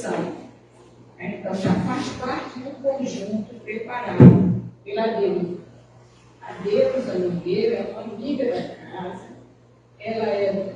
perfeição. Então, já faz parte do conjunto preparado pela deusa. A deusa Nogueira é uma amiga da casa, ela é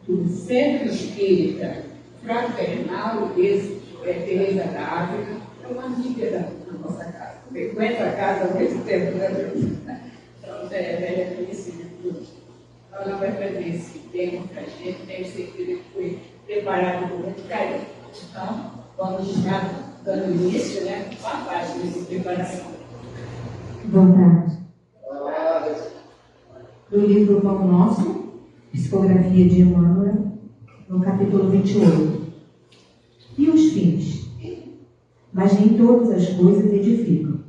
do Centro Espírita Fraternal Teresa d'Ávila, é uma amiga da nossa casa. Frequenta a casa há muito tempo, né? Então, já é velha conhecida. Então, ela vai fazer esse tema para a gente, tenho certeza que foi preparado com muito carinho. Então, vamos estar dando início, né, com a página de preparação. Boa tarde. Do livro Pão Nosso, Psicografia de Emmanuel, no capítulo 28. E os fins? Mas nem todas as coisas edificam.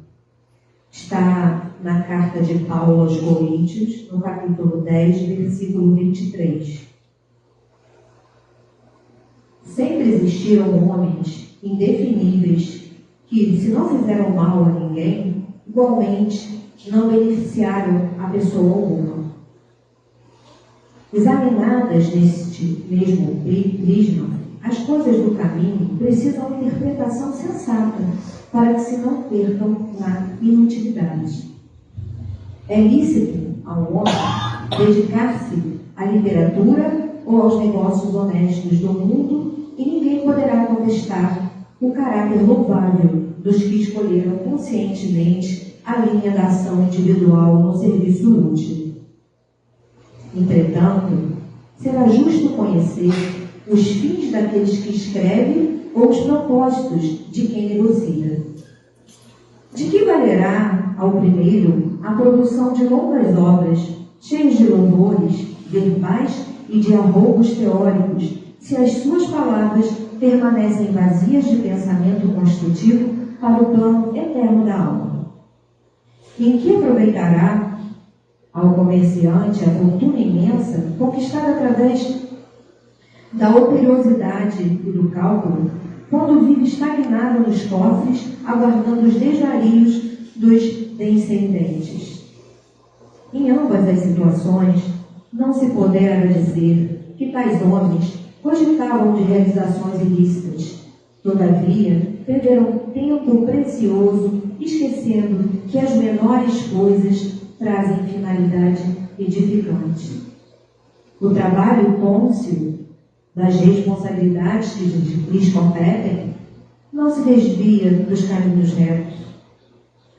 Está na carta de Paulo aos Coríntios, no capítulo 10, versículo 23. Sempre existiram homens indefiníveis que, se não fizeram mal a ninguém, igualmente não beneficiaram a pessoa alguma. Examinadas neste mesmo prisma, as coisas do caminho precisam de interpretação sensata para que se não percam na inutilidade. É lícito ao homem dedicar-se à literatura ou aos negócios honestos do mundo e ninguém poderá contestar o caráter louvável dos que escolheram conscientemente a linha da ação individual no serviço útil. Entretanto, será justo conhecer os fins daqueles que escrevem ou os propósitos de quem negocia. De que valerá ao primeiro a produção de longas obras, cheias de louvores verbais e de arroubos teóricos, se as suas palavras permanecem vazias de pensamento construtivo para o plano eterno da alma? Em que aproveitará ao comerciante a fortuna imensa conquistada através da operosidade e do cálculo, quando vive estagnado nos cofres, aguardando os desvarios dos descendentes? Em ambas as situações, não se pudera dizer que tais homens cogitavam de realizações ilícitas. Todavia, perderam tempo precioso, esquecendo que as menores coisas trazem finalidade edificante. O trabalho cônscio das responsabilidades que lhes competem não se desvia dos caminhos retos.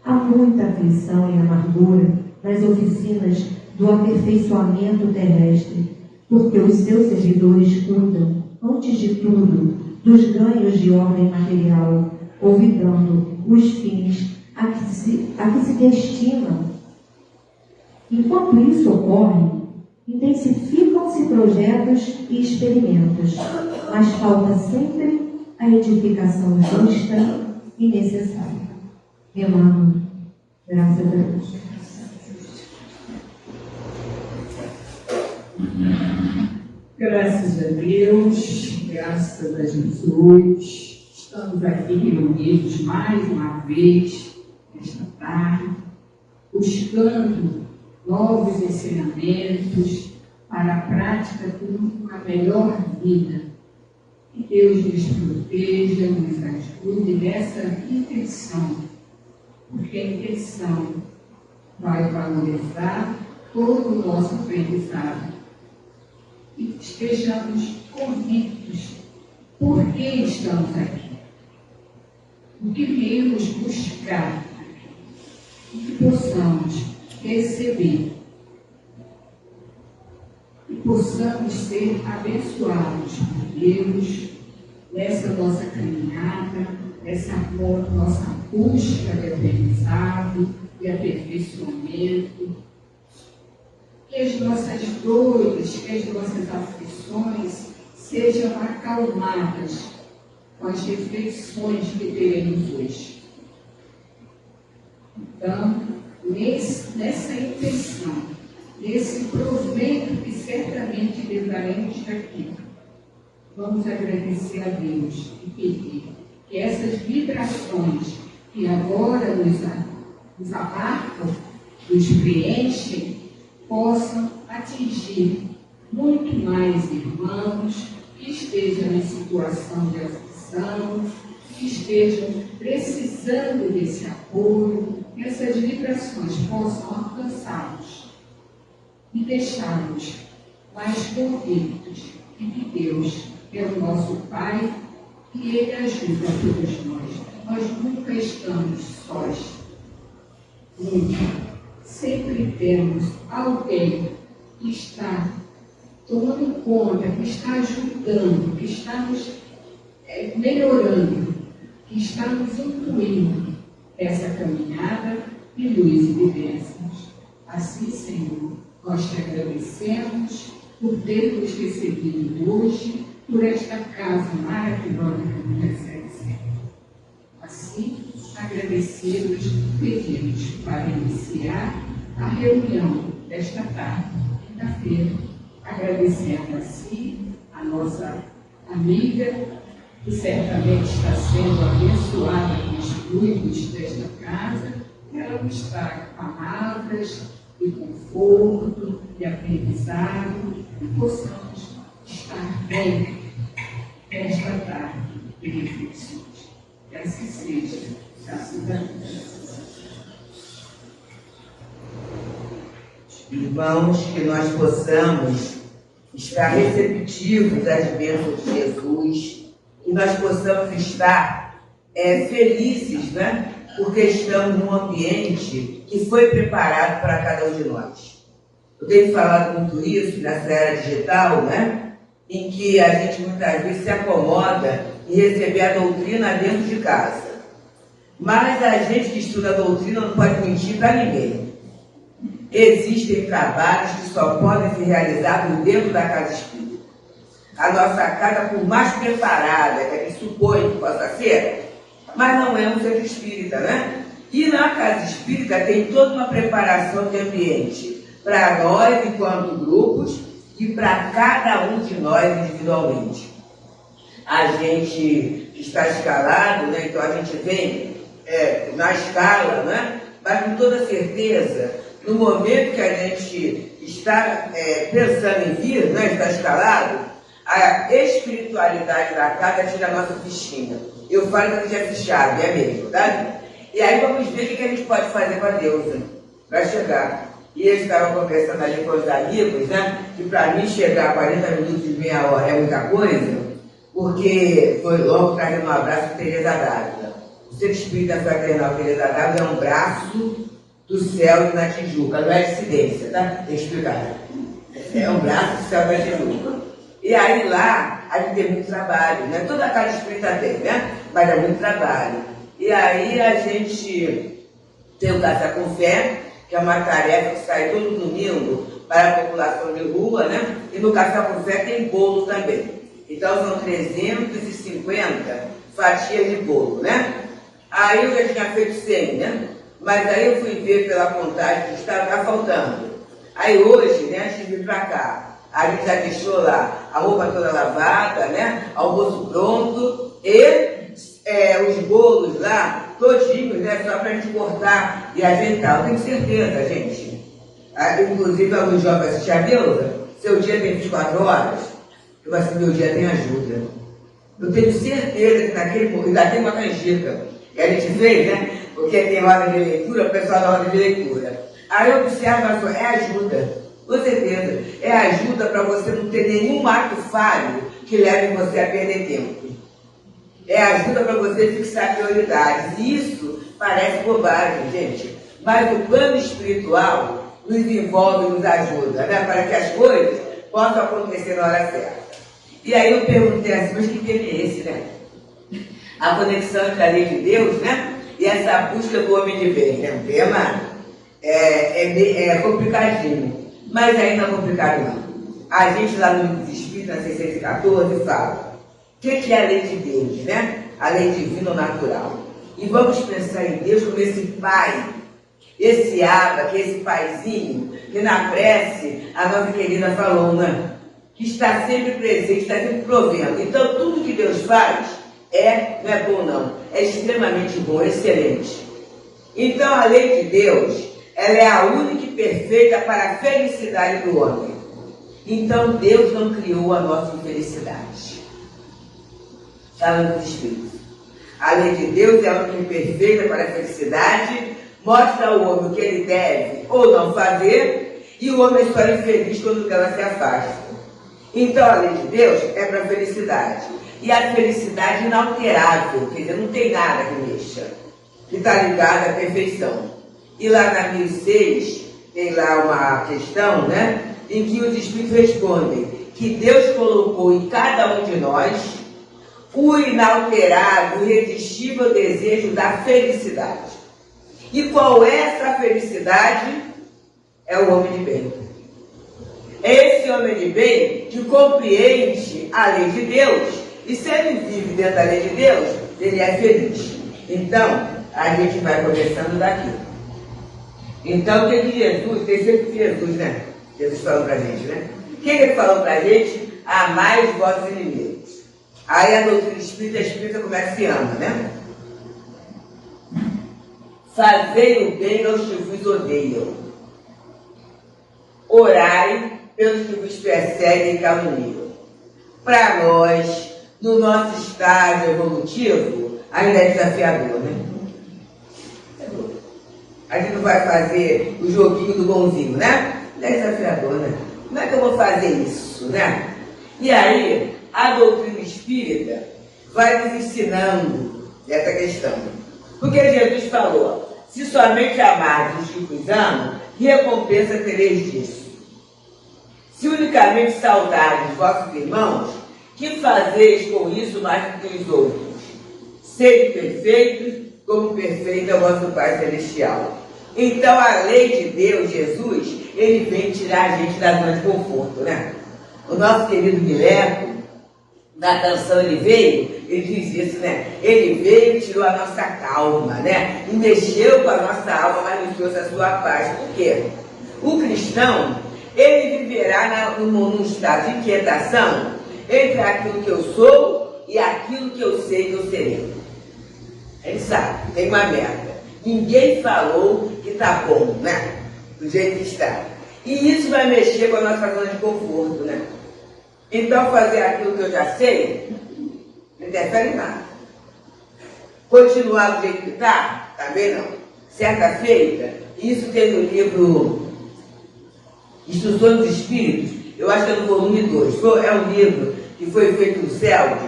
Há muita aflição e amargura nas oficinas do aperfeiçoamento terrestre, porque os seus servidores cuidam, antes de tudo, dos ganhos de ordem material, olvidando os fins a que se destinam. Enquanto isso ocorre, intensificam-se projetos e experimentos, mas falta sempre a edificação justa e necessária. Emmanuel, graças a Deus. Graças a Deus, graças a Jesus, estamos aqui reunidos mais uma vez nesta tarde, buscando novos ensinamentos para a prática de uma melhor vida. Que Deus nos proteja, nos ajude nessa intenção, porque a intenção vai valorizar todo o nosso aprendizado. E estejamos convictos por que estamos aqui, o que viemos buscar, e que possamos receber, e possamos ser abençoados por Deus nessa nossa caminhada, nessa nossa busca de aprendizado, de aperfeiçoamento. Que as nossas dores, que as nossas aflições sejam acalmadas com as reflexões que teremos hoje. Então, nessa intenção, nesse proveito que certamente levaremos daqui, vamos agradecer a Deus e pedir que essas vibrações que agora nos abarcam, nos preenchem, possam atingir muito mais irmãos que estejam em situação de aflição. coração, que estejam precisando desse apoio, que essas vibrações possam alcançá-los e deixá-los mais convictos de que Deus é o nosso Pai e Ele ajuda todos nós. Nós nunca estamos sós. Nunca. Sempre temos alguém que está tomando conta, que está ajudando, que está nos melhorando, que está nos incluindo essa caminhada de luz e de bênçãos. Assim, Senhor, nós te agradecemos por termos recebido hoje, por esta casa maravilhosa que nos recebe sempre. Assim, agradecidos, pedimos para iniciar a reunião desta tarde, quinta-feira, agradecendo assim a nossa amiga, que certamente está sendo abençoada com os fluidos desta casa, ela nos traga palavras de conforto, de aprendizado, e possamos estar bem nesta tarde de reflexões. Que assim seja, graças a Deus. Irmãos, que nós possamos estar receptivos às bênçãos de Jesus, que nós possamos estar felizes, né? Porque estamos num ambiente que foi preparado para cada um de nós. Eu tenho falado muito isso nessa era digital, né? Em que a gente muitas vezes se acomoda em receber a doutrina dentro de casa. Mas a gente que estuda a doutrina não pode mentir para ninguém. Existem trabalhos que só podem ser realizados dentro da casa espírita. A nossa casa, por mais preparada que a gente supõe que possa ser, mas não é um centro espírita, né? E na casa espírita tem toda uma preparação de ambiente para nós enquanto grupos e para cada um de nós individualmente. A gente está escalado, né? Então a gente vem na escala, né? Mas com toda certeza, no momento que a gente está pensando em vir, né? Está escalado, a espiritualidade da casa tira a nossa fichinha. Eu falo que a gente é fichado, é mesmo, tá? E aí vamos ver o que a gente pode fazer com a deusa para chegar. E eles estavam conversando ali com os amigos, né? Que para mim chegar a 40 minutos e meia hora é muita coisa, porque foi logo trazendo um abraço de Teresa d'Ávila. O Centro Espírita Fraternal Teresa d'Ávila é um braço do céu na Tijuca, não é dissidência, tá? Tem que explicar. É um braço do céu na Tijuca. E aí lá a gente tem muito trabalho, né? Toda a casa espírita tem, né? Mas é muito trabalho. E aí a gente tem o Café com Fé, que é uma tarefa que sai todo domingo para a população de rua, né? E no Café com Fé tem bolo também. Então são 350 fatias de bolo, né? Aí eu já tinha feito 100, né? Mas aí eu fui ver pela contagem que estava faltando. Aí hoje, né, antes de vir para cá, a gente já deixou lá a roupa toda lavada, né? Almoço pronto e os bolos lá, todinhos, né? Só para a gente cortar e ajeitar. Eu tenho certeza, gente. Inclusive, alguns jovens assistem a Deusa, seu dia tem 24 horas, eu assim, meu dia tem ajuda. Eu tenho certeza que naquele momento, ainda tem uma canjica que a gente fez, né? Porque tem hora de leitura, o pessoal da hora de leitura. Aí eu observo, é ajuda. Com certeza. É ajuda para você não ter nenhum ato falho que leve você a perder tempo. É ajuda para você fixar prioridades. E isso parece bobagem, gente. Mas o plano espiritual nos envolve e nos ajuda, né? Para que as coisas possam acontecer na hora certa. E aí eu perguntei assim, mas que tema é esse, né? A conexão entre a lei de Deus, né? E essa busca do homem de bem, né? O tema é complicadinho. Mas ainda não é complicado não. A gente lá no Livro dos Espíritos, na 614, fala o que é a lei de Deus, né? A lei divina ou natural. E vamos pensar em Deus como esse Pai, esse Abba, que é esse Paizinho, que na prece a nossa querida falou, né? Que está sempre presente, está sempre provendo. Então tudo que Deus faz não é bom não, é extremamente bom, excelente. Então a lei de Deus, ela é a única e perfeita para a felicidade do homem. Então Deus não criou a nossa infelicidade. falando dos espíritos. A lei de Deus é a única perfeita para a felicidade, mostra ao homem o que ele deve ou não fazer, e o homem só é infeliz quando dela se afasta. Então a lei de Deus é para a felicidade. E a felicidade inalterável, quer dizer, não tem nada que mexa, que está ligada à perfeição. E lá na 1006, tem lá uma questão, né, em que os espíritos respondem que Deus colocou em cada um de nós o inalterável, irresistível desejo da felicidade. E qual é essa felicidade? É o homem de bem. É esse homem de bem que compreende a lei de Deus, e se ele vive dentro da lei de Deus, ele é feliz. Então, a gente vai começando daqui. Então, o que Jesus, tem sempre Jesus, né? Jesus falou pra gente, né? O que ele falou pra gente? Amai os vossos inimigos. Aí a doutrina espírita explica como é que se ama, né? Fazei o bem aos que vos odeiam. Orai pelos que vos perseguem e caluniam. Para nós, no nosso estágio evolutivo, ainda é desafiador, né? A gente não vai fazer o joguinho do bonzinho, né? Não é desafiador, né? Como é que eu vou fazer isso, né? E aí, a doutrina espírita vai nos ensinando essa questão. Porque Jesus falou, se somente amardes os que vos amam, que recompensa tereis disso? Se unicamente saudardes vossos irmãos, que fazeis com isso mais do que os outros? Sede perfeitos, como perfeito é o vosso Pai Celestial. Então a lei de Deus, Jesus, ele vem tirar a gente da zona de conforto, né? O nosso querido Guilherme, na canção ele diz isso, né? Ele veio e tirou a nossa calma, né? E mexeu com a nossa alma, mas nos trouxe a sua paz. Por quê? O cristão, ele viverá num estado de inquietação entre aquilo que eu sou e aquilo que eu sei que eu serei. Ele sabe, tem uma meta. Ninguém falou que está bom, né? Do jeito que está. E isso vai mexer com a nossa zona de conforto, né? Então, fazer aquilo que eu já sei, não interfere em nada. Continuar do jeito que está, também não. Certa feita, isso tem no livro Instruções dos Espíritos, eu acho que é no volume 2. É um livro que foi feito no CELD,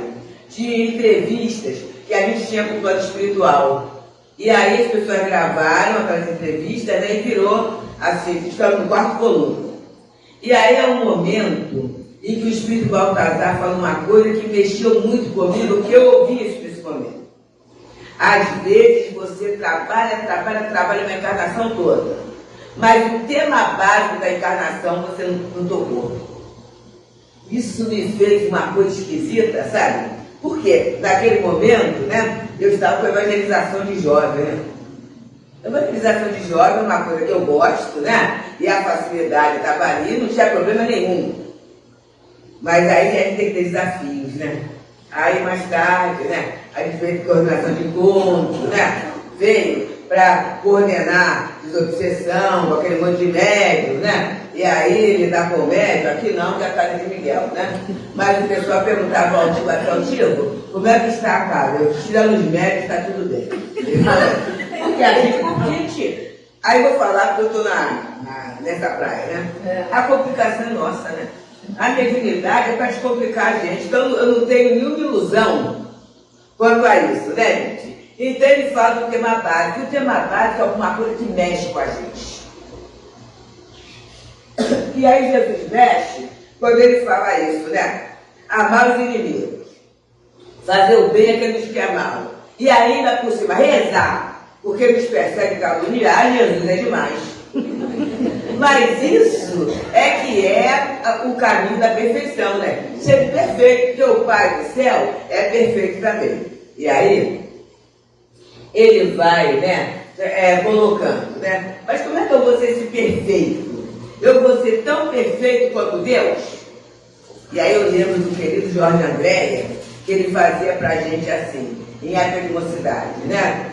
de entrevistas que a gente tinha com o plano espiritual. E aí as pessoas gravaram aquelas entrevistas, né, e virou assim, estava no 4º volume. E aí é um momento em que o Espírito Baltazar fala uma coisa que mexeu muito comigo, que eu ouvi isso nesse momento. Às vezes você trabalha uma encarnação toda, mas o tema básico da encarnação você não tocou. Isso me fez uma coisa esquisita, sabe? Porque naquele momento, né, eu estava com a evangelização de jovem, né? A evangelização de jovem é uma coisa que eu gosto, né? E a facilidade estava ali, não tinha problema nenhum. Mas aí a gente tem que ter desafios, né? Aí mais tarde, né, a gente veio de coordenação de encontro, né? Veio para coordenar desobsessão, com aquele monte de médium, né? E aí lidar com o médium, aqui não, que é a casa de Miguel, né? Mas o pessoal perguntava ao Altivo, como é que está a casa? Eu tirando os médios, está tudo bem. Porque a gente, aí eu vou falar porque eu estou nessa praia, né? A complicação é nossa, né? A mediunidade é para descomplicar a gente. Então eu não tenho nenhuma ilusão quanto a isso, né, gente? Então ele fala do tema básico. E o tema básico é alguma coisa que mexe com a gente. E aí Jesus mexe quando ele fala isso, né? Amar os inimigos. Fazer o bem àqueles que amam. E ainda por cima, rezar. Porque nos persegue caluniar, Jesus é demais. Mas isso é que é o caminho da perfeição, né? Ser perfeito, porque o Pai do céu é perfeito também. E aí, ele vai, né, colocando, né? Mas como é que eu vou ser esse perfeito? Eu vou ser tão perfeito quanto Deus? E aí eu lembro do querido Jorge Andréia, que ele fazia pra gente assim, em época de mocidade, né?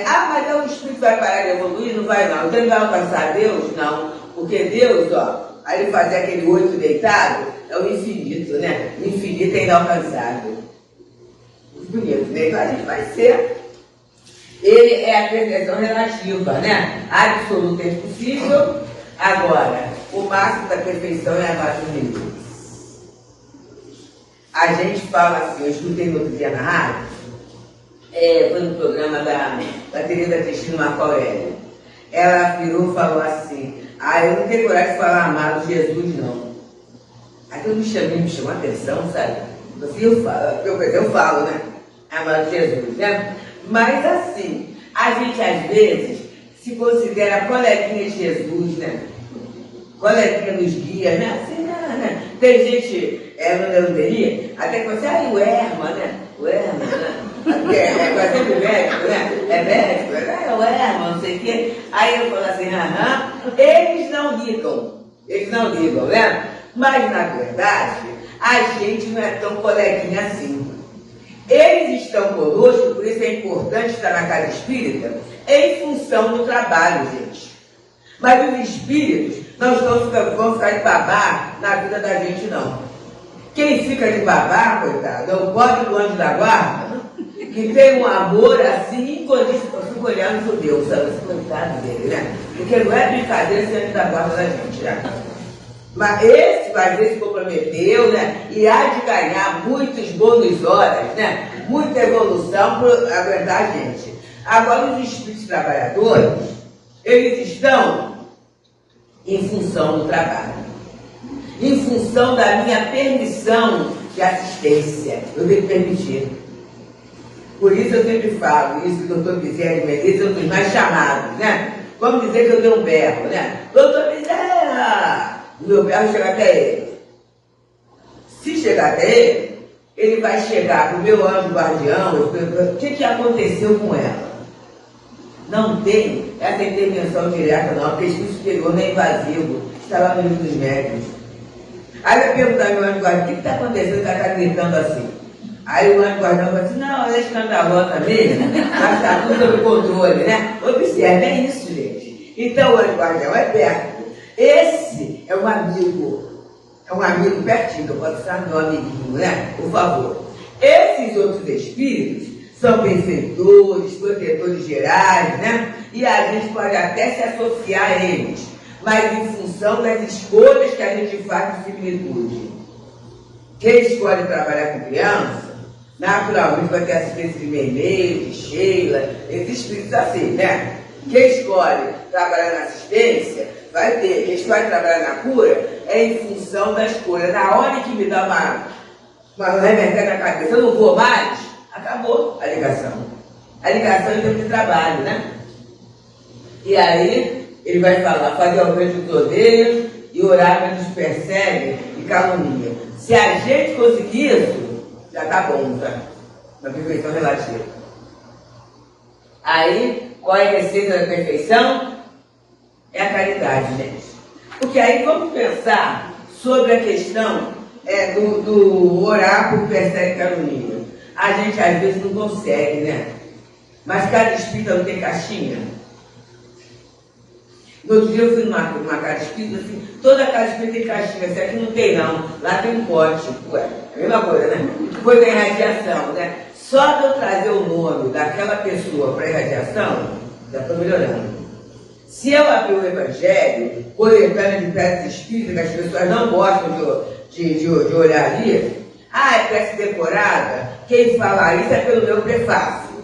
Mas o espírito vai parar de evoluir? Não vai não. Então ele vai alcançar Deus? Não. Porque Deus, ó, aí ele fazia aquele 8 deitado, é o infinito, né? O infinito é inalcançável. bonito, né? Então a gente vai ser. Ele é a perfeição relativa, né? Absoluta é impossível. Agora, o máximo da perfeição é amar os inimigos. A gente fala assim, eu escutei no outro dia na rádio, foi no programa da Tereza Cristina Marco Aurélio. Ela virou e falou assim, eu não tenho coragem de falar amado Jesus, não. Aquilo me chamou a atenção, sabe? Assim, eu falo, né? Amado Jesus, né? Mas assim, a gente às vezes se considera coleguinha de Jesus, né? Coleguinha dos guias, né? Assim, né? Tem gente, não deveria, até que você, o Herman, né? O Herman, né? É sempre médico, né? É médico, é o Herman, não sei o quê. Aí eu falo assim, eles não ligam, né? Mas na verdade, a gente não é tão coleguinha assim. Eles estão conosco, por isso é importante estar na casa espírita, em função do trabalho, gente. Mas os espíritos não vão ficar de babá na vida da gente, não. Quem fica de babá, coitado, é o pobre do anjo da guarda, que tem um amor assim incondicional. Eu fico olhando pro Deus, sabe? Esse coitado dele, né? Porque não é brincadeira esse anjo da guarda da gente, né? Mas esse vai ver se comprometeu, né? E há de ganhar muitos bônus horas, né? Muita evolução para aguentar a gente. Agora, os espíritos trabalhadores, eles estão em função do trabalho, em função da minha permissão de assistência. Eu tenho que permitir. Por isso eu sempre falo, isso que o doutor Bezerra de Menezes é um dos mais chamados, né? Vamos dizer que eu dei um berro, né? Doutor Bezerra! O meu berro chega até ele. Se chegar até ele, ele vai chegar para o meu anjo guardião, o que aconteceu com ela? Não tem essa intervenção direta, não, porque espírito superior não é invasivo, está lá no livro dos médicos. Aí eu perguntar ao meu anjo guardião, o que está acontecendo que ela está gritando assim? Aí o anjo guardião fala assim, não, ela é escandalosa mesmo, mas está tudo sob controle, né? Observe, é isso, gente. Então o anjo guardião é perto. Esse é um amigo pertinho, eu posso estar meu amiguinho, né? Por favor. Esses outros espíritos são benfeitores, protetores gerais, né? E a gente pode até se associar a eles, mas em função das escolhas que a gente faz de similitude. Quem escolhe trabalhar com criança, naturalmente vai ter assistência de Meimei, de Sheila, esses espíritos assim, né? Quem escolhe trabalhar na assistência, vai ter. Quem escolhe trabalhar na cura é em função da escolha. Na hora que me dá uma remetendo na cabeça, eu não vou mais, acabou a ligação. A ligação é tempo de trabalho, né? E aí, ele vai falar, fazer o bem dos odeios e orar para nos persegue e calumnia. Se a gente conseguir isso, já tá bom, tá? Uma perfeição relativa. Aí, qual é a receita da perfeição? É a caridade, gente. Porque aí vamos pensar sobre a questão do orar por persegue e calumnia. A gente às vezes não consegue, né? Mas cada espírita não tem caixinha. No outro dia eu fui numa casa espírita, assim, toda casa espírita tem caixinha, essa aqui não tem não, lá tem um pote. Ué, é a mesma coisa, né? Coisa da irradiação, né? Só de eu trazer o nome daquela pessoa para a irradiação, já estou melhorando. Se eu abrir o Evangelho, coletânea de preces espíritas, que as pessoas não gostam de olhar ali, é prece decorada, quem fala isso é pelo meu prefácio.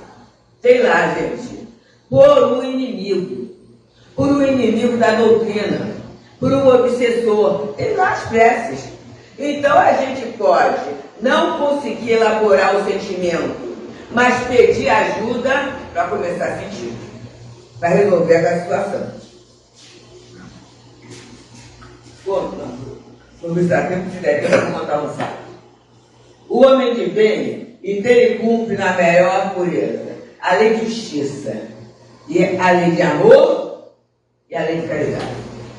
Tem lá, gente, por um inimigo da doutrina, por um obsessor, tem lá as preces. Então a gente pode não conseguir elaborar o sentimento, mas pedir ajuda para começar a sentir, para resolver aquela situação. Conta, vamos estar tempo de ideia, eu vou contar um fato. O homem de bem, então ele cumpre na melhor pureza a lei de justiça, e a lei de amor e a lei de caridade.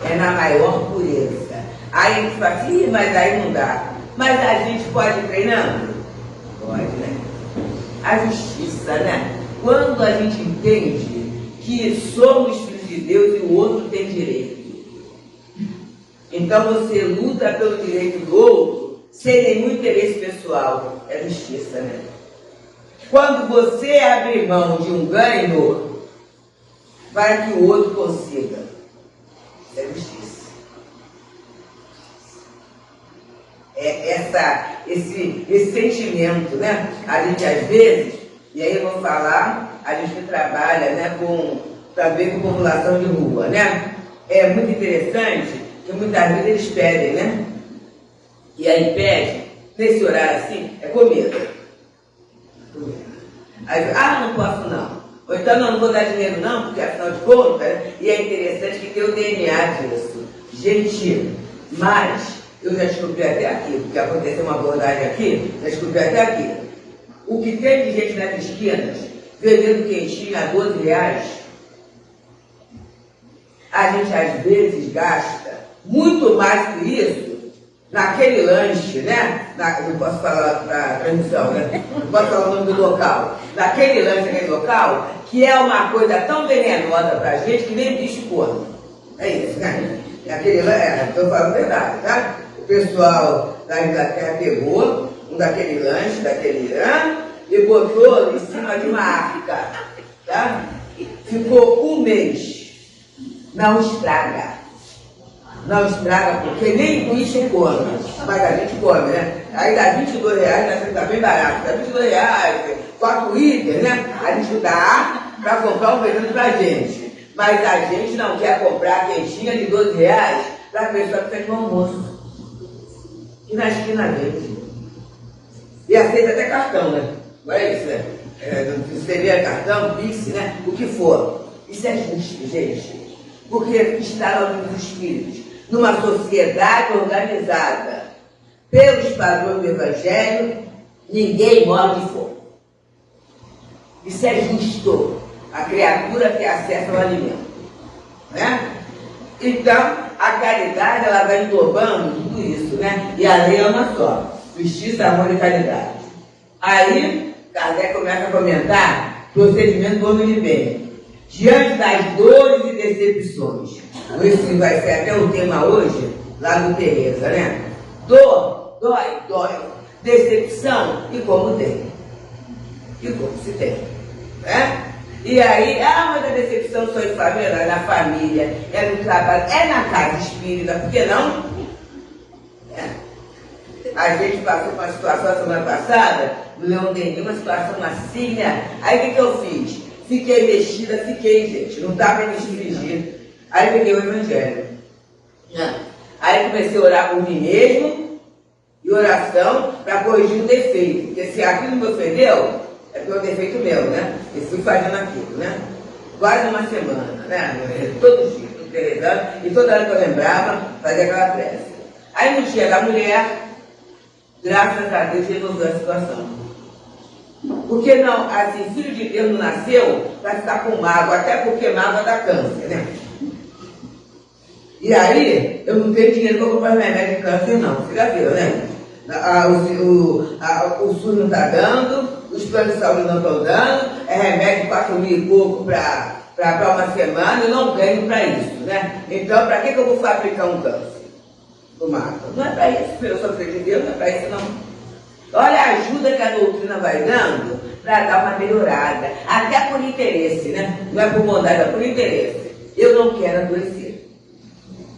É na maior pureza. Aí a gente fala assim, mas aí não dá. Mas a gente pode ir treinando? Pode, né? A justiça, né? Quando a gente entende que somos filhos de Deus e o outro tem direito. Então você luta pelo direito do outro sem nenhum interesse pessoal. É justiça, né? Quando você abre mão de um ganho para que o outro consiga. Isso é justiça. É esse sentimento, né? A gente às vezes, e aí eu vou falar, a gente trabalha, né, também com população de rua, né? É muito interessante que muitas vezes eles pedem, né? E aí pede, nesse horário assim, é comida. Aí, não posso não. Ou então não vou dar dinheiro não, porque afinal de contas, né? E é interessante que tem o DNA disso. Gente, mas eu já descobri até aqui, porque aconteceu uma abordagem aqui, já descobri até aqui. O que tem de gente nas esquinas vendendo quentinho a R$12, a gente às vezes gasta muito mais que isso naquele lanche, né? Não posso falar para a transmissão, né? Não posso falar o nome do local. Naquele lanche, naquele local, que é uma coisa tão venenosa para a gente que nem bicho come. É isso, né? Estou falando a verdade, tá? O pessoal da Inglaterra pegou um daquele lanche, e botou em cima de uma arca, tá? Ficou um mês. Não estraga. Não estraga porque nem bicho come, mas a gente come, né? Aí dá R$22, tá bem barato, dá R$22, 4 itens, né? A gente dá para comprar um veneno pra gente. Mas a gente não quer comprar quentinha de R$12 para a pessoa que fez no almoço. E na esquina vende. E aceita até cartão, né? Não é isso, né? Seria cartão, Pix, né? O que for. Isso é justo, gente. Porque está lá nos espíritos, numa sociedade organizada pelos padrões do Evangelho, ninguém morre de fome. Isso é justo. A criatura tem acesso ao alimento. Né? Então, a caridade, ela vai englobando tudo isso, né? E a lei é uma só. Justiça, amor e caridade. Aí, Kardec começa a comentar o procedimento do homem de bem. Diante das dores e decepções. Isso vai ser até o tema hoje, lá do Teresa, né? Dor, dói. Decepção, e como tem. E como se tem. Né? E aí, mas a decepção só em família, é na família, é no trabalho, é na casa espírita, por que não? A gente passou por uma situação semana passada, no Leão Denis, uma situação assim, né? Aí o que eu fiz? Fiquei mexida, gente, não dá para me dirigir. Aí peguei o Evangelho. Aí comecei a orar por mim mesmo, e oração para corrigir o defeito. Porque se aquilo me ofendeu, é porque é um defeito meu, né? E fui fazendo aquilo, né? Quase uma semana, né? Todos os dias, e toda hora que eu lembrava, fazia aquela prece. Aí no dia da mulher, graças a Deus, resolveu a situação. Porque não, assim, filho de Deus não nasceu para ficar com mágoa, até porque mágoa dá câncer, né? E aí, eu não tenho dinheiro para comprar remédio de câncer, não. Você já viu, né? O SUS não está dando, os planos de saúde não estão dando, é remédio 4.000 e pouco para uma semana, eu não ganho para isso, né? Então, para que eu vou fabricar um câncer? Do mato? Não é para isso, eu sou filho de Deus, não é para isso, não. Olha a ajuda que a doutrina vai dando para dar uma melhorada, até por interesse, né? Não é por bondade, é por interesse. Eu não quero adoecer.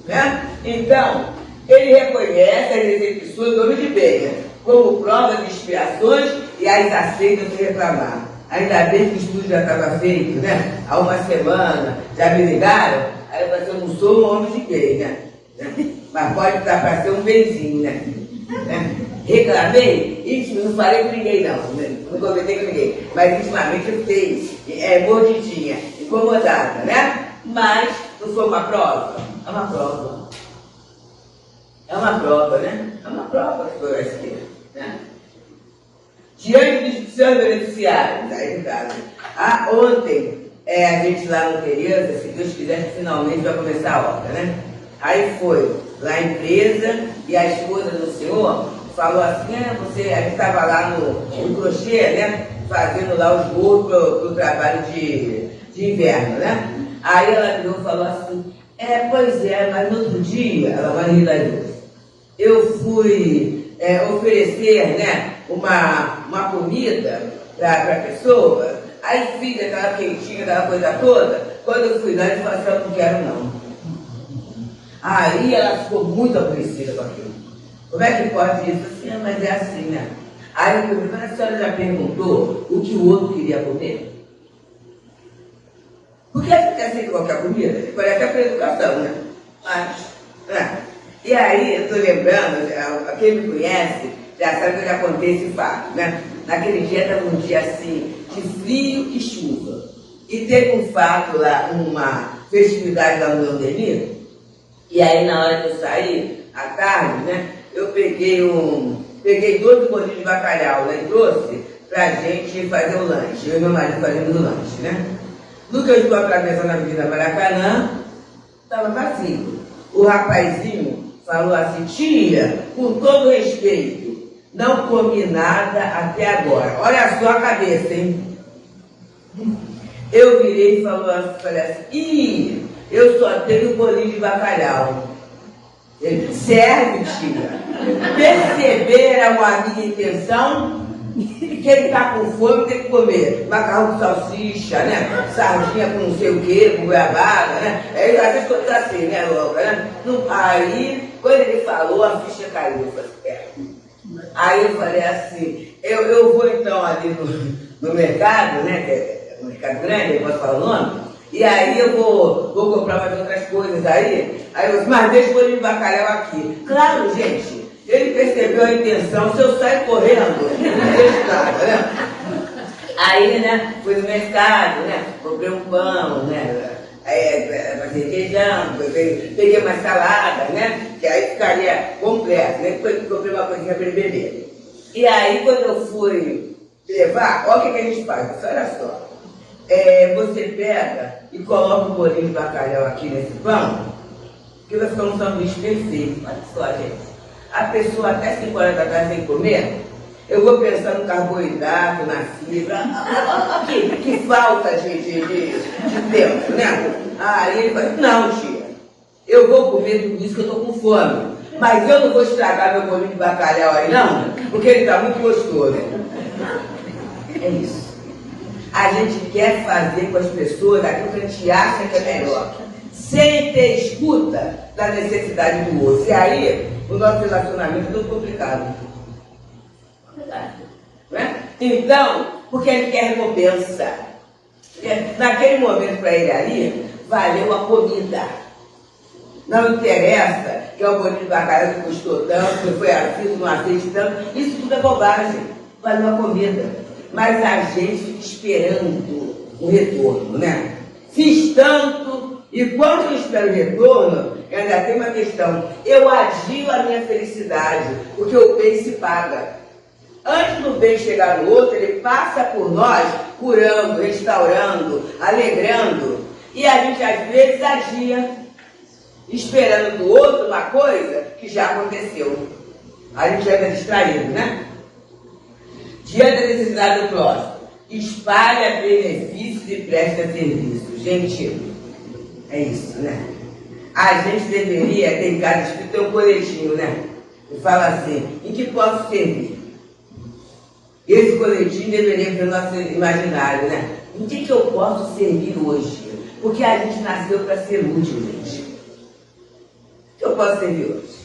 Né? Então, ele reconhece as decepções do homem de bem, né? Como prova de inspirações e as aceita sem reclamar. Ainda bem que o estudo já estava feito, né? Há uma semana, já me ligaram, aí eu falei, eu não sou um homem de bem, né? Mas pode estar para ser um benzinho, né? Reclamei, íntimo, não falei com ninguém não, não comentei com ninguém, mas intimamente eu fiquei mordidinha, incomodada, né? Mas não foi uma prova? É uma prova. É uma prova, né? É uma prova que foi essa aqui, né? Diante dos seus beneficiários, aí no caso. Ontem, a gente lá no Teresa, se Deus quiser, finalmente vai começar a obra, né? Aí foi lá a empresa e a esposa do senhor falou assim, a gente estava lá no crochê, né? Fazendo lá os bolos para o trabalho de inverno, né? Aí ela virou e falou assim, pois é, mas no outro dia, ela vai rir das duas, eu fui oferecer, né, uma comida para a pessoa, aí fica aquela quentinha, aquela coisa toda. Quando eu fui lá, ele falou assim, eu não quero não. Aí ela ficou muito aborrecida com aquilo. Como é que pode isso? Assim, mas é assim, né? Aí eu perguntei, mas a senhora já perguntou o que o outro queria comer? Porque a gente aceita qualquer comida, pode até por educação, né? Mas, E aí, eu estou lembrando, quem me conhece já sabe que eu já contei esse fato, né? Naquele dia estava um dia assim, de frio e chuva. E teve um fato lá, uma festividade lá no Leondenir, e aí na hora que eu saí, à tarde, né? Eu peguei 12 bolinhos de bacalhau, né? E trouxe pra gente fazer o lanche. Eu e meu marido fazendo o lanche, né? No que eu estou atravessando a Avenida Maracanã, estava vazio. O rapazinho falou assim, tia, com todo respeito, não comi nada até agora. Olha só a cabeça, hein? Eu virei e falei assim, eu só tenho bolinho de bacalhau. Ele disse, serve, tia. Perceberam a minha intenção? Que ele está com fome, tem que comer macarrão com salsicha, né? Sardinha com não sei o quê, com goiabada, né? Essas coisas assim, né, louca, né? Aí, quando ele falou, a ficha caiu. Eu falei, Aí eu falei assim, eu vou então ali no mercado, né? Que é um mercado grande, eu posso falar o nome, e aí eu vou comprar mais outras coisas aí eu disse, mas deixa o bolinho de bacalhau aqui. Claro, gente. Ele percebeu a intenção, se eu sair correndo, não deixo nada, né? Aí, né, fui no mercado, né, comprei um pão, né, fazer requeijão, peguei uma salada, né, que aí ficaria completo, né, depois comprei uma coisinha para ele beber. E aí, quando eu fui levar, olha o que a gente faz, olha só. Você pega e coloca um bolinho de bacalhau aqui nesse pão, que vai ficar um sanduíche perfeito, olha só, gente. A pessoa até 5 horas da tarde sem comer, eu vou pensar no carboidrato, na fibra, que falta de tempo, né? Aí ele fala, não, tia, eu vou comer tudo isso que eu estou com fome, mas eu não vou estragar meu bolinho de bacalhau aí não, porque ele está muito gostoso. É isso. A gente quer fazer com as pessoas aquilo que a gente acha que é melhor, sem ter escuta da necessidade do outro. E aí, o nosso relacionamento é tudo complicado. Não é? Então, porque ele quer recompensa. Naquele momento para ele ali, valeu a comida. Não interessa que é o bolinho de bacalhau que custou tanto, que foi assim, não aceite tanto. Isso tudo é bobagem. Valeu a comida. Mas a gente fica esperando o retorno, né? Fiz tanto, e quando eu espero o retorno, ainda tem uma questão. Eu adio a minha felicidade, porque o bem se paga. Antes do bem chegar no outro, ele passa por nós, curando, restaurando, alegrando. E a gente, às vezes, adia, esperando do outro uma coisa que já aconteceu. A gente anda distraído, né? Diante da necessidade do próximo, espalha benefícios e presta serviço. Gente, é isso, né? A gente deveria, tem cada espírito, ter um coletinho, né? E fala assim, em que posso servir? Esse coletinho deveria ser o nosso imaginário, né? Em que eu posso servir hoje? Porque a gente nasceu para ser útil, gente. O que eu posso servir hoje?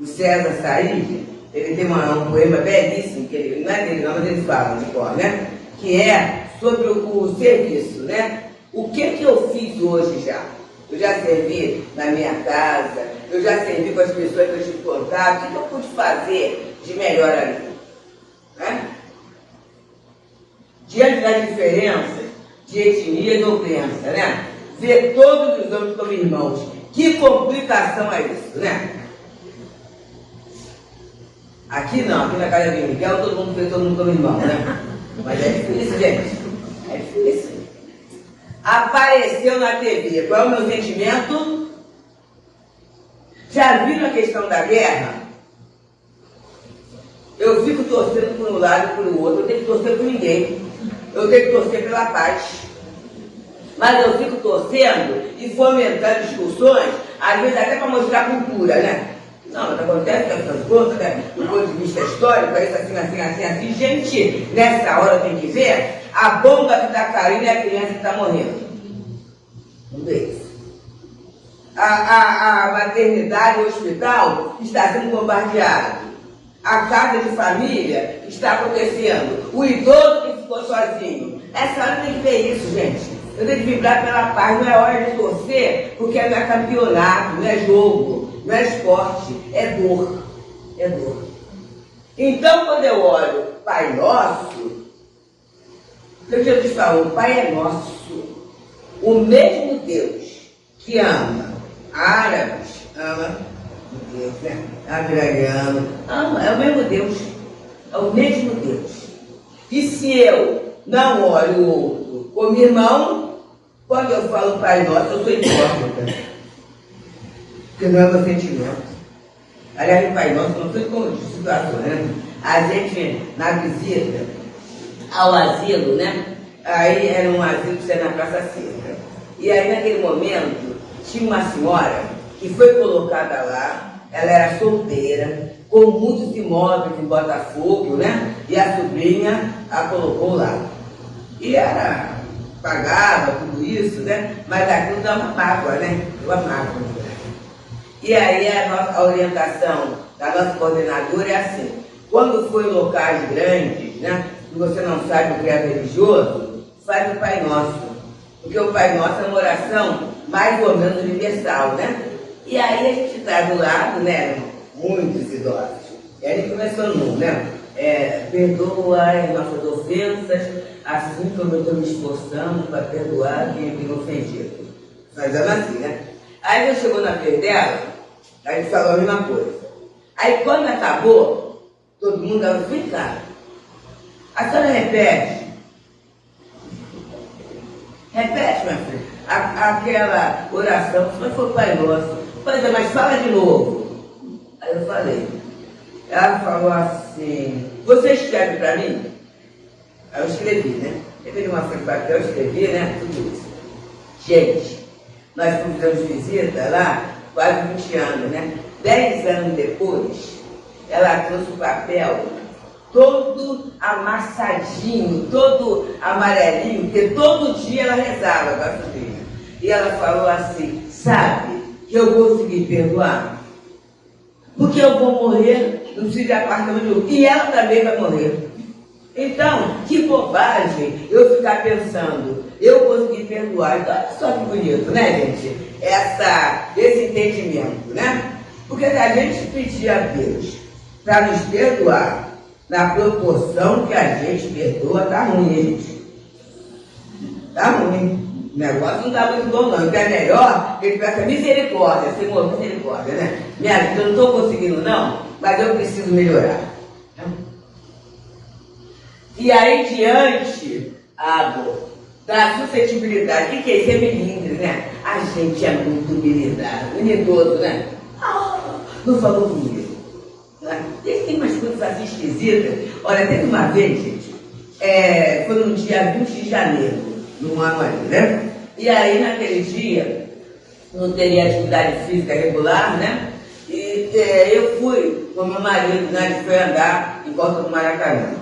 O César Said, ele tem um poema belíssimo, que ele, não é dele não, mas ele fala de cor, né? Que é sobre o serviço, né? O que eu fiz hoje já? Eu já servi na minha casa, eu já servi com as pessoas que eu tive contato, o que eu pude fazer de melhor ali? Né? Diante da diferença de etnia e ou crença, né? Ver todos os homens como irmãos. Que complicação é isso, né? Aqui não, aqui na casa de Miguel, todo mundo vê todo mundo como irmão, né? Mas é difícil, gente. É difícil. Apareceu na TV. Qual é o meu sentimento? Já viram a questão da guerra? Eu fico torcendo por um lado e por outro. Eu tenho que torcer por ninguém. Eu tenho que torcer pela paz. Mas eu fico torcendo e fomentando discussões, às vezes até para mostrar cultura, né? Não, mas acontece essas coisas, né? Do ponto de vista histórico, é isso assim. Gente, nessa hora tem que ver a bomba que está caindo e a criança que está morrendo. Não vê isso. A maternidade, o hospital está sendo bombardeado. A casa de família está acontecendo. O idoso que ficou sozinho. Essa hora tem que ver isso, gente. Eu tenho que vibrar pela paz. Não é hora de torcer, porque não é campeonato, não é jogo, não é esporte, é dor. É dor. Então, quando eu olho Pai Nosso, o que Jesus falou, o Pai é nosso. O mesmo Deus que ama árabes, ama Deus, né? Agrariano, ama, é o mesmo Deus. É o mesmo Deus. E se eu não olho o outro como irmão, quando eu falo Pai Nosso, eu sou hipócrita. Porque não é meu sentimento. Aliás, o Pai Nosso não foi como situação, né? A gente, na visita ao asilo, né? Aí era um asilo que era na Praça Seca. E aí, naquele momento, tinha uma senhora que foi colocada lá, ela era solteira, com muitos imóveis em Botafogo, né? E a sobrinha a colocou lá. E ela pagava tudo isso, né? Mas aquilo dá uma mágoa, né? Uma mágoa. E aí a orientação da nossa coordenadora é assim: quando for em locais grandes, né? E você não sabe o que é religioso, faz o Pai Nosso. Porque o Pai Nosso é uma oração mais ou menos universal, né? E aí a gente está do lado, né? Muitos idosos. E aí começou no, né? Perdoa as nossas ofensas, assim como eu estou me esforçando para perdoar quem tem ofendido. Fazendo assim, né? Aí eu chegou na vez dela, a gente falou a mesma coisa. Aí quando acabou, todo mundo dava assim, cara. A senhora repete. Repete, minha filha, aquela oração, mas foi o Pai Nosso. Pois é, mas fala de novo. Aí eu falei. Ela falou assim, você escreve para mim? Aí eu escrevi, né? Eu peguei uma folha de papel, eu escrevi, né? Tudo isso. Gente, nós fizemos visita lá, quase 20 anos, né? 10 anos depois, ela trouxe o papel todo amassadinho, todo amarelinho, porque todo dia ela rezava para a sobrinha. E ela falou assim, sabe, que eu consegui perdoar, porque eu vou morrer, não preciso de apartamento nenhum, e ela também vai morrer. Então, que bobagem eu ficar pensando, eu consegui perdoar. Então, olha só que bonito, né, gente? Esse entendimento, né? Porque se a gente pedir a Deus para nos perdoar, na proporção que a gente perdoa, tá ruim, hein, gente? Tá ruim. O negócio não tá muito bom, não. O que é melhor, que ele peça misericórdia. Senhor, misericórdia, né? Minha vida, eu não estou conseguindo, não, mas eu preciso melhorar. E aí, diante, da suscetibilidade, o que é isso? É melindre, né? A gente é muito melindroso, né? Não falou comigo. E tem umas coisas assim esquisitas. Olha, teve uma vez, gente, foi no dia 20 de janeiro, num ano ali, né? E aí, naquele dia, não teria atividade física regular, né? E eu fui com meu marido, né? A gente foi andar em volta do Maracanã.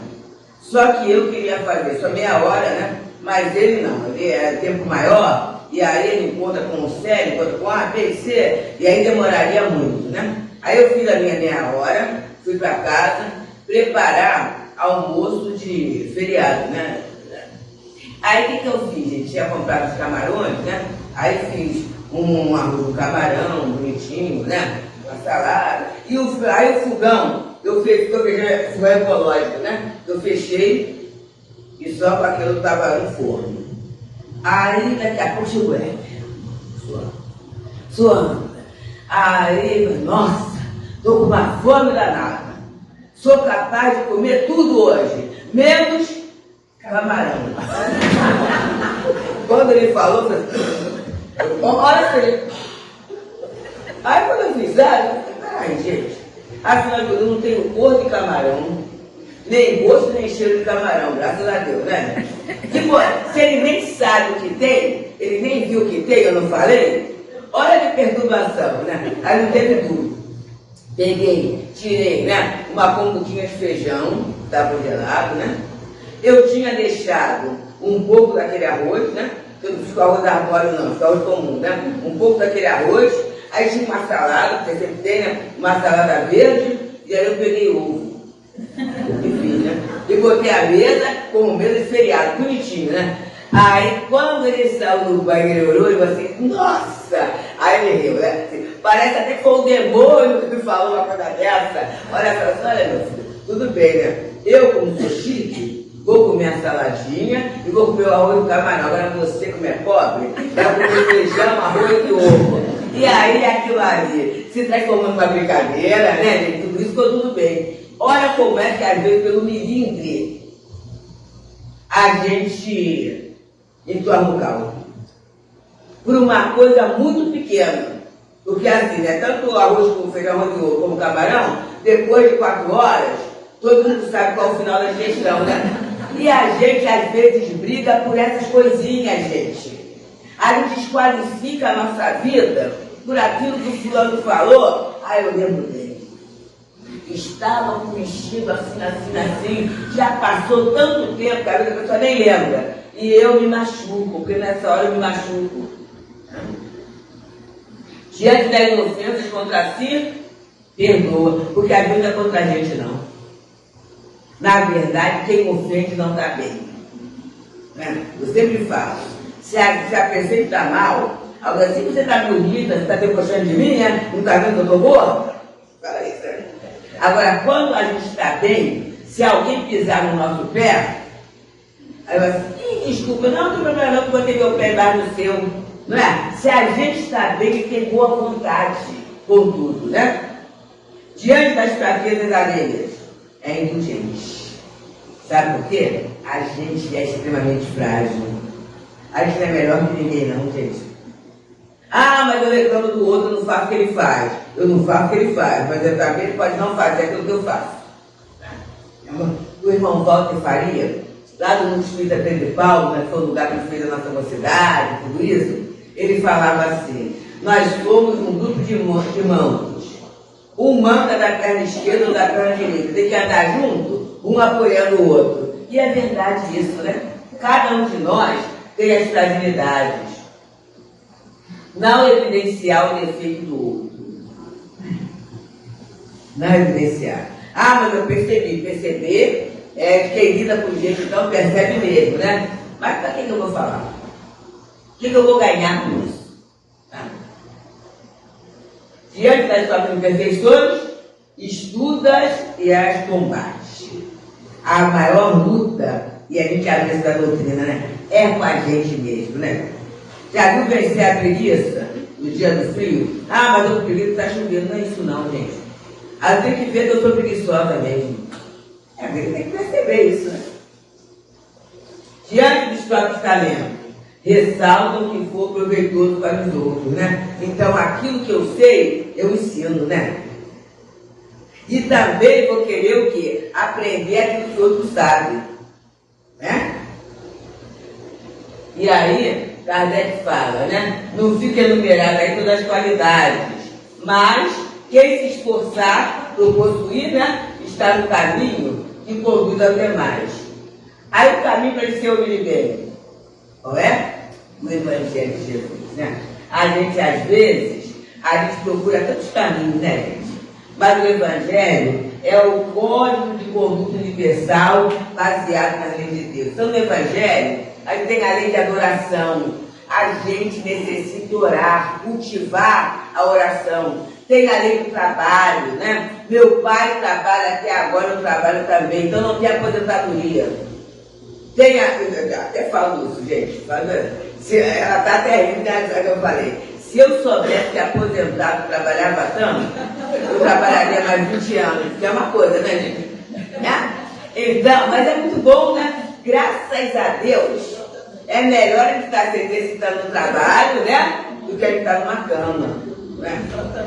Só que eu queria fazer só meia hora, né? Mas ele não, ele é tempo maior, e aí ele encontra com o C, encontra com A, B, C, e aí demoraria muito, né? Aí eu fiz a minha meia hora, fui para casa, preparar almoço de feriado, né? Aí o que eu fiz, gente? Tinha comprado os camarões, né? Aí fiz um arroz com camarão, bonitinho, né? Uma salada. E aí o fogão, eu fechei fogão ecológico, né? Eu fechei e só com aquilo estava no forno. Aí daqui a pouco chegou ele. Suando. Aí, nossa, estou com uma fome danada. Sou capaz de comer tudo hoje, menos camarão. Quando ele falou, olha ele. Aí quando eu fiz, ai gente, afinal de contas, eu não tenho cor de camarão, nem gosto, nem cheiro de camarão, graças a Deus, né? Tipo, se ele nem sabe o que tem, ele nem viu o que tem, eu não falei, olha que perturbação, né? Aí não teve dúvida. Peguei, tirei, né, uma pombuquinha de feijão, que estava congelado, né? Eu tinha deixado um pouco daquele arroz, né? Eu não fiz com arroz arbóreo não, fiz com arroz comum, né? Um pouco daquele arroz, aí tinha uma salada, porque sempre tem, né? Uma salada verde, e aí eu peguei ovo. Enfim, né? E botei a mesa como mesa de feriado, bonitinho, né? Aí, quando ele saiu do banheiro, ele olhou assim, nossa! Aí ele riu, né? Assim, parece até que foi o demônio que me falou uma coisa dessa. Olha, meu filho, tudo bem, né? Eu, como sou chique, vou comer a saladinha e vou comer o arroz do camarão. Agora você, como é pobre, vai comer feijão, arroz e ovo. E aí, aquilo ali se transformou numa brincadeira, né, gente? Tudo isso ficou tudo bem. Olha como é que, às vezes, pelo milímetro, a gente entorna o caldo. Por uma coisa muito pequena. Porque assim, né? Tanto o arroz como o feijão, arroz e ovo, como o camarão, depois de 4 horas, todo mundo sabe qual é o final da digestão, né? E a gente, às vezes, briga por essas coisinhas, gente. A gente desqualifica a nossa vida por aquilo que o fulano falou. Ah, eu lembro dele. Estava com vestido assim, já passou tanto tempo que a pessoa nem lembra. E eu me machuco, porque nessa hora eu me machuco. Diante das ofensas contra si, perdoa, porque a vida é contra a gente não. Na verdade, quem ofende não está bem. Né? Eu sempre falo, se a pessoa está mal, algo assim, você está me unida, você está debochando de mim, né? Não está vendo que eu estou boa? Fala isso, né? Agora, quando a gente está bem, se alguém pisar no nosso pé, aí eu assim, desculpa, não tem problema não, que eu botei meu pé embaixo do seu. Não é? Se a gente está bem, tem boa vontade por tudo, né? Diante das fraquezas alheias, é indulgente. Sabe por quê? A gente é extremamente frágil. A gente não é melhor que ninguém não, gente. Ah, mas eu reclamo do outro, eu não faço o que ele faz. Eu não faço o que ele faz, mas eu também ele pode não fazer aquilo que eu faço. O irmão Walter Faria, lá do Núcleo Espírita Pedro de Paulo, né, que foi o lugar que fez a nossa mocidade, tudo isso, ele falava assim, nós fomos um grupo de mãos. Um manda da perna esquerda ou da perna direita. Tem que andar junto, um apoiando o outro. E é verdade isso, né? Cada um de nós tem as fragilidades. Não evidenciar o defeito do outro. Não evidenciar. Ah, mas eu percebi. Perceber é que quem lida com gente então percebe mesmo, né? Mas para que eu vou falar? O que eu vou ganhar com isso? Tá? Diante das suas imperfeições, estudas e as combate. A maior luta, e a gente abre isso da doutrina, né? É com a gente mesmo, né? Já viu vencer a preguiça no dia do frio? Ah, mas eu tô preguiça, tá chovendo. Não é isso não, gente. Ela tem que ver que eu sou preguiçosa mesmo. É, tem que perceber isso, né? Diante dos próprios talentos, ressaltam que for proveitoso para os outros, né? Então, aquilo que eu sei, eu ensino, né? E também vou querer o quê? Aprender aquilo que o outro sabe, né? E aí, Kardec fala, né? Não fica enumerado aí todas as qualidades, mas quem se esforçar por possuir, né? Está no caminho que conduz aos demais. Aí o caminho para ele ser o bem, não é? No Evangelho de Jesus, né? A gente, às vezes, procura tantos caminhos, né, gente? Mas o Evangelho é o código de conduta universal baseado nas leis de Deus. Então, no Evangelho, a gente tem a lei de adoração. A gente necessita orar, cultivar a oração. Tem a lei do trabalho, né? Meu pai trabalha até agora, eu trabalho também, então não tem aposentadoria. Tem até falo isso, gente. Ela está até rindo, né? Que eu falei. Se eu soubesse que aposentado trabalhava tanto, eu trabalharia mais 20 anos, que é uma coisa, né, gente? Né? Então, mas é muito bom, né? Graças a Deus, é melhor a gente estar se exercitando no trabalho, né? Do que a gente estar numa cama. Né?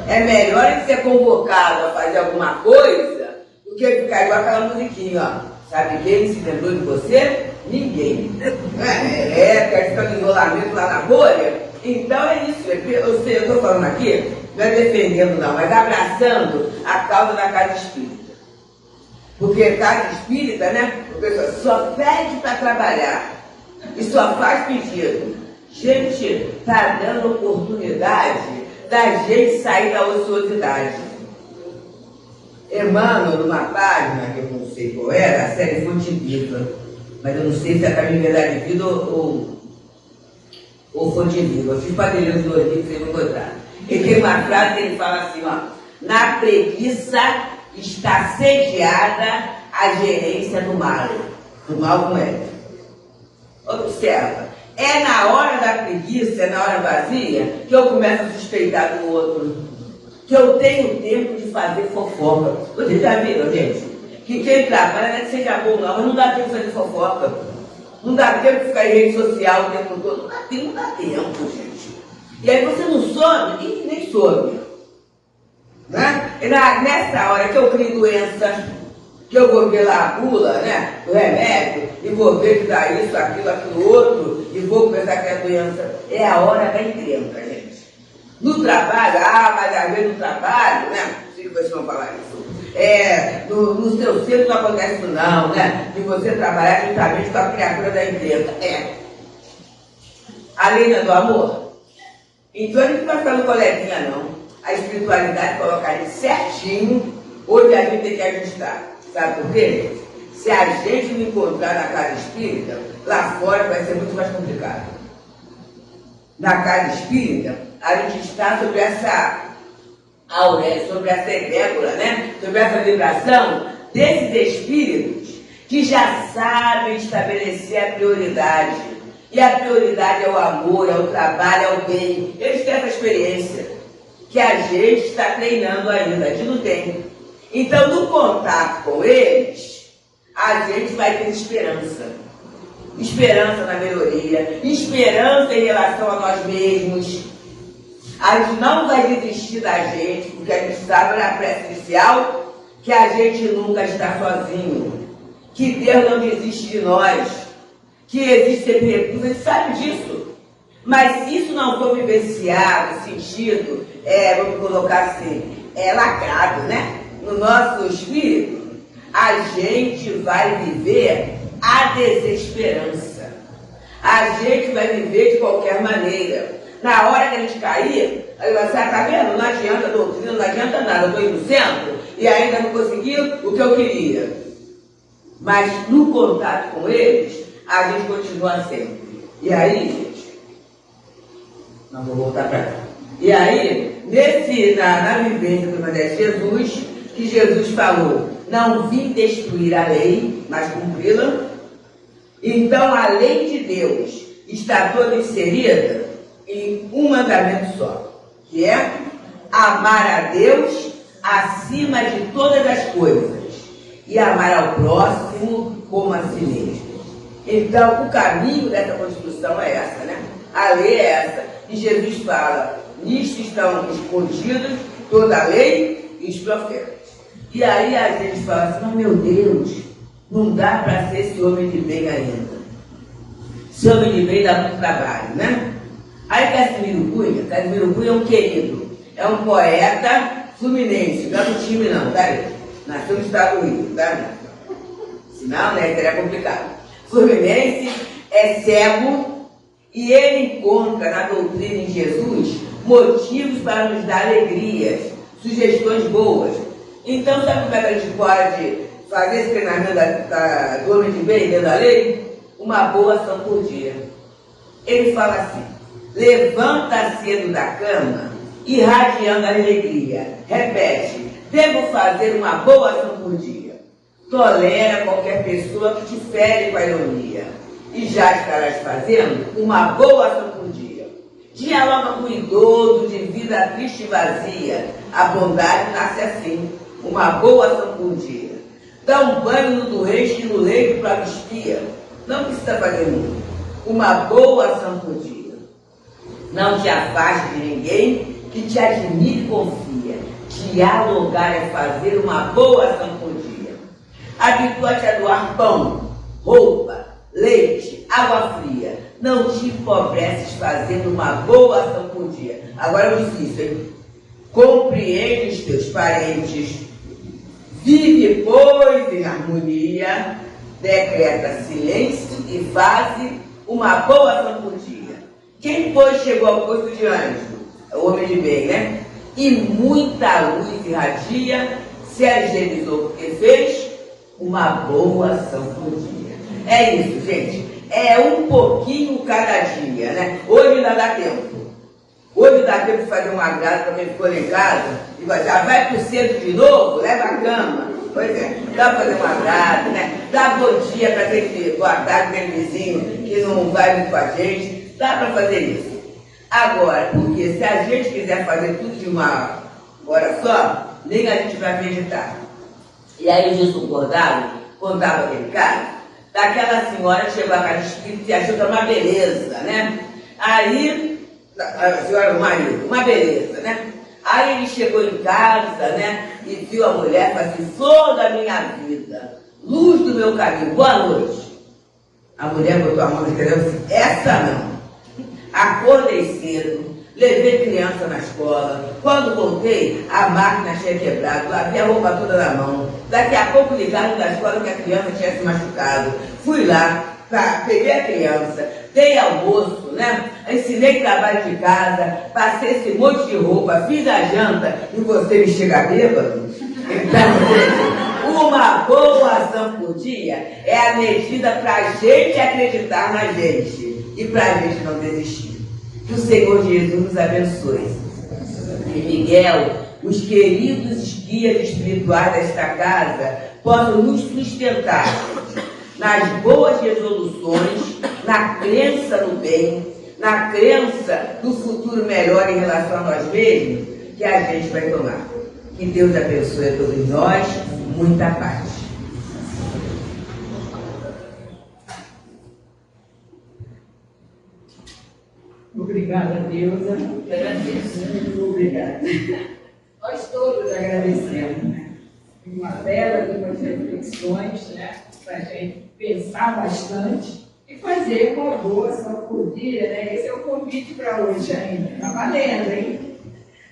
É melhor a gente ser convocado a fazer alguma coisa do que ficar igual aquela musiquinha, ó. Sabe quem se lembrou de você? Ninguém. Porque a gente fica no isolamento lá na bolha. Então é isso. Eu estou falando aqui não é defendendo não, mas abraçando a causa da casa espírita. Porque casa espírita, né, a pessoa só pede para trabalhar e só faz pedido. Gente, está dando oportunidade da gente sair da ociosidade. Emmanuel, numa página, que eu não sei qual era, a série Fonte Viva, mas eu não sei se é Caminho Verdade e Vida ou Fonte Viva. Eu fiz para ler os dois livros, vocês vão encontrar. Ele tem uma frase que ele fala assim, ó: na preguiça está sediada a gerência do mal. Do mal como é? Observa. É na hora da preguiça, é na hora vazia, que eu começo a suspeitar do outro. Que eu tenho tempo de fazer fofoca. Vocês já viram, gente? Que quem trabalha não é que seja bom, não, mas não dá tempo de fazer fofoca. Não dá tempo de ficar em rede social o tempo todo. Não dá tempo, gente. E aí você não soube e nem soube. Né? E nessa hora que eu crio doença, que eu vou ver lá a bula, né, do remédio, e vou ver que dá isso, aquilo, outro, e vou começar a criar doença, é a hora da encrenca, gente. No trabalho, mas às vezes no trabalho, né, não sei que vocês vão falar isso, no seu centro não acontece isso não, né, de você trabalhar juntamente com a criatura da encrenca. A lei não é do amor? Então a gente não vai ficar no coleguinha, não. A espiritualidade coloca a gente certinho, onde a gente tem que ajustar. Sabe por quê, gente? Se a gente não encontrar na casa espírita, lá fora vai ser muito mais complicado. Na casa espírita, a gente está sobre essa auréola, sobre essa egrégora, né? Sobre essa vibração desses espíritos que já sabem estabelecer a prioridade. E a prioridade é o amor, é o trabalho, é o bem. Eles têm essa experiência que a gente está treinando ainda, a gente não tem. Então, no contato com eles, a gente vai ter esperança. Esperança na melhoria, esperança em relação a nós mesmos. A gente não vai desistir da gente, porque a gente sabe na prece inicial que a gente nunca está sozinho, que Deus não desiste de nós, que existe sempre recurso, a gente sabe disso. Mas se isso não for vivenciado, sentido, vamos colocar assim, lacrado, né? No nosso espírito, a gente vai viver a desesperança. A gente vai viver de qualquer maneira. Na hora que a gente cair, aí você tá vendo? Não adianta doutrina, não adianta nada. Eu estou indo no centro e ainda não consegui o que eu queria. Mas no contato com eles, a gente continua sempre. E aí, gente, não vou voltar para cá. E aí, na vivência do Evangelho de Jesus, que Jesus falou, não vim destruir a lei, mas cumpri-la. Então a lei de Deus está toda inserida em um mandamento só, que é amar a Deus acima de todas as coisas e amar ao próximo como a si mesmo. Então o caminho dessa Constituição é essa, né? A lei é essa. E Jesus fala, nisto estão escondidos toda a lei e os profetas. E aí a gente fala assim, mas meu Deus, não dá para ser esse homem de bem ainda. Esse homem de bem dá muito trabalho, né? Aí Casimiro Cunha é um querido, é um poeta fluminense, não é do time não, tá? Nasceu no Estado Unido, tá? Senão, né, seria complicado. Fluminense é cego e ele encontra na doutrina em Jesus motivos para nos dar alegrias, sugestões boas. Então, sabe como é que a gente pode fazer esse treinamento do homem de bem dentro da lei? Uma boa ação por dia. Ele fala assim, levanta cedo da cama, irradiando a alegria. Repete, devo fazer uma boa ação por dia. Tolera qualquer pessoa que te fere com a ironia. E já estarás fazendo uma boa ação por dia. Dialoga com o idoso de vida triste e vazia. A bondade nasce assim. Uma boa ação por dia. Dá um banho no doente que no leito para espia. Não precisa fazer muito. Uma boa ação por dia. Não te afaste de ninguém que te admire e confia. Dialogar é fazer uma boa ação por dia. Habitua-te a doar pão, roupa, leite, água fria. Não te empobreces fazendo uma boa ação por dia. Agora é o difícil, hein? compreende os teus parentes, vive, pois, em harmonia, decreta silêncio e faze uma boa ação por dia. Quem, pois, chegou ao posto de anjo? É o homem de bem, né? E muita luz irradia, se agilizou porque fez uma boa ação por dia. É isso, gente. É um pouquinho cada dia, né? Hoje ainda dá tempo. Hoje dá tempo de fazer um agrado para quem ficou lá em casa e já vai pro centro de novo, leva a cama. Pois é, dá para fazer um agrado, né? Dá bom dia para aquele, boa tarde, aquele vizinho que não vai muito com a gente. Dá para fazer isso. Agora, porque se a gente quiser fazer tudo de uma hora só, nem a gente vai acreditar. E aí o Gilson Cordado contava aquele caso daquela senhora que chegou a casa espírita e achou que era uma beleza, né? Aí, a senhora, o marido, uma beleza, né? Aí ele chegou em casa, né? E viu a mulher e falou assim: flor da minha vida, luz do meu caminho, boa noite. A mulher botou a mão na cabeça e disse: essa não. Acordei cedo, levei criança na escola. Quando voltei, a máquina tinha quebrado, lavei a roupa toda na mão. Daqui a pouco ligaram da escola que a criança tinha se machucado. Fui lá, peguei a criança, dei almoço, né? Ensinei trabalho de casa, passei esse monte de roupa, fiz a janta e você me chega bêbado? Então, uma boa ação por dia é a medida para a gente acreditar na gente e para a gente não desistir. Que o Senhor Jesus nos abençoe. E Miguel, os queridos guias espirituais desta casa, possam nos sustentar nas boas resoluções, na crença no bem, na crença do futuro melhor em relação a nós mesmos, que a gente vai tomar. Que Deus abençoe a todos nós, muita paz. Obrigada, Deusa. Muito obrigada. Nós todos agradecemos, né? Uma bela de reflexões, né? Para a gente pensar bastante e fazer uma boa ação por dia, né? Esse é o convite para hoje ainda. Está valendo, hein?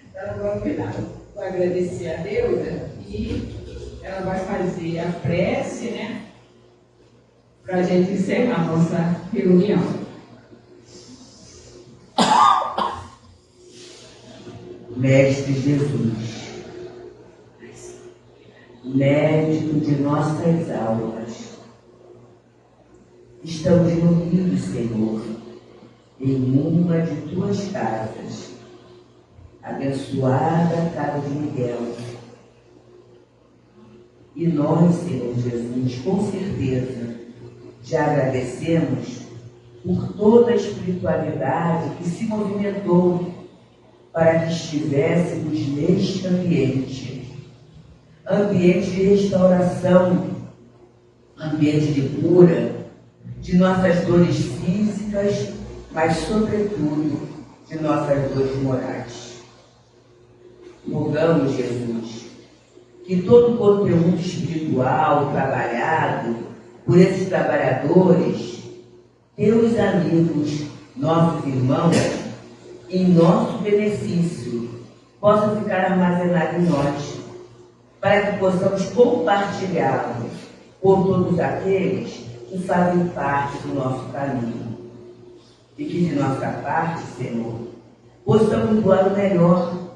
Então vamos lá. Vou agradecer a Deusa e ela vai fazer a prece, né? Para a gente encerrar a nossa reunião. Mestre Jesus, médico de nossas almas, estamos reunidos, Senhor, em uma de tuas casas, abençoada a casa de Miguel. E nós, Senhor Jesus, com certeza, te agradecemos por toda a espiritualidade que se movimentou para que estivéssemos neste ambiente de restauração, ambiente de cura de nossas dores físicas, mas sobretudo de nossas dores morais. Rogamos, Jesus, que todo o conteúdo espiritual trabalhado por esses trabalhadores, teus amigos, nossos irmãos, em nosso benefício, possa ficar armazenado em nós, para que possamos compartilhá-lo por todos aqueles que fazem parte do nosso caminho. E que de nossa parte, Senhor, possamos doar o melhor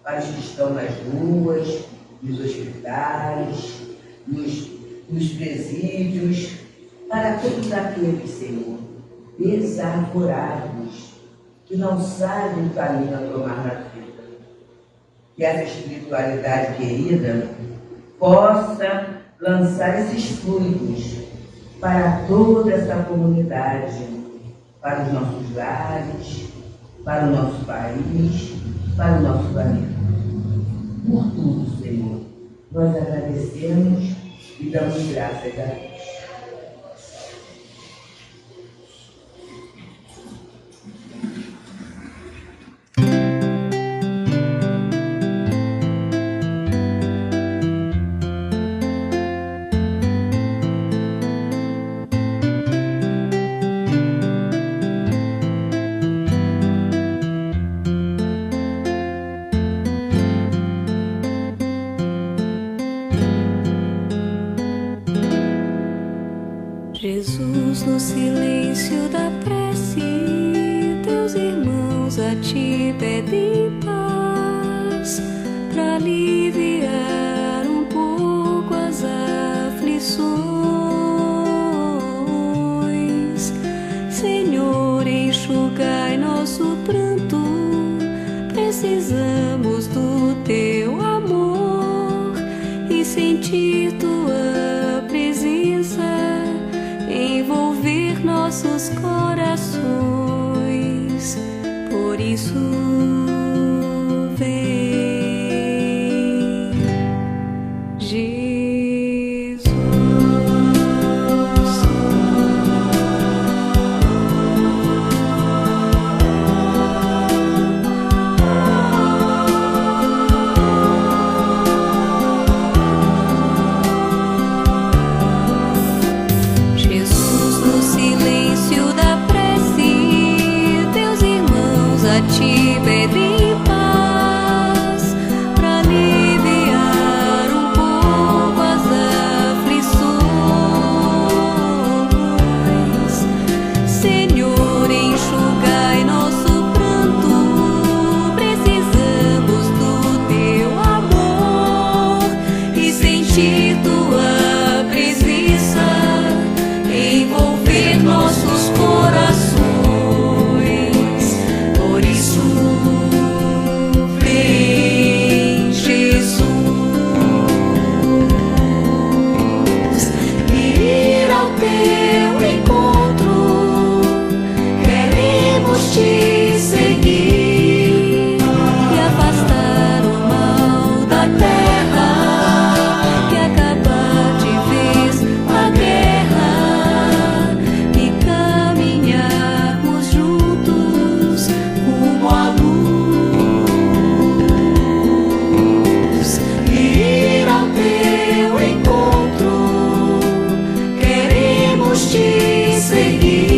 para os que estão nas ruas, nos hospitais, nos presídios, para todos aqueles, Senhor, desaforados, que não sabem o caminho a tomar na vida. Que essa espiritualidade querida possa lançar esses fluidos para toda essa comunidade, para os nossos lares, para o nosso país, para o nosso planeta. Por tudo, Senhor, nós agradecemos e damos graças a Deus. Jesus, no silêncio da prece, teus irmãos a ti pedem paz, pra aliviar um pouco as aflições. Senhor, enxugai nosso pranto, precisamos do teu amor e sentir tua presença envolver nossos corações. Por isso vem, Jesus. Te pedem paz, pra aliviar um pouco as aflições. Senhor, enxugai nosso pranto, precisamos do teu amor e sentir tua presença envolver nossos corações. Te seguir e afastar o mal da terra, e acabar de vez a guerra, e caminharmos juntos rumo à luz, e ir ao teu encontro. Queremos te seguir.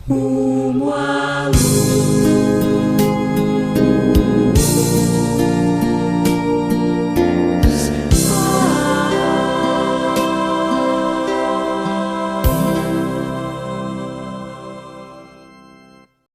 Rumo à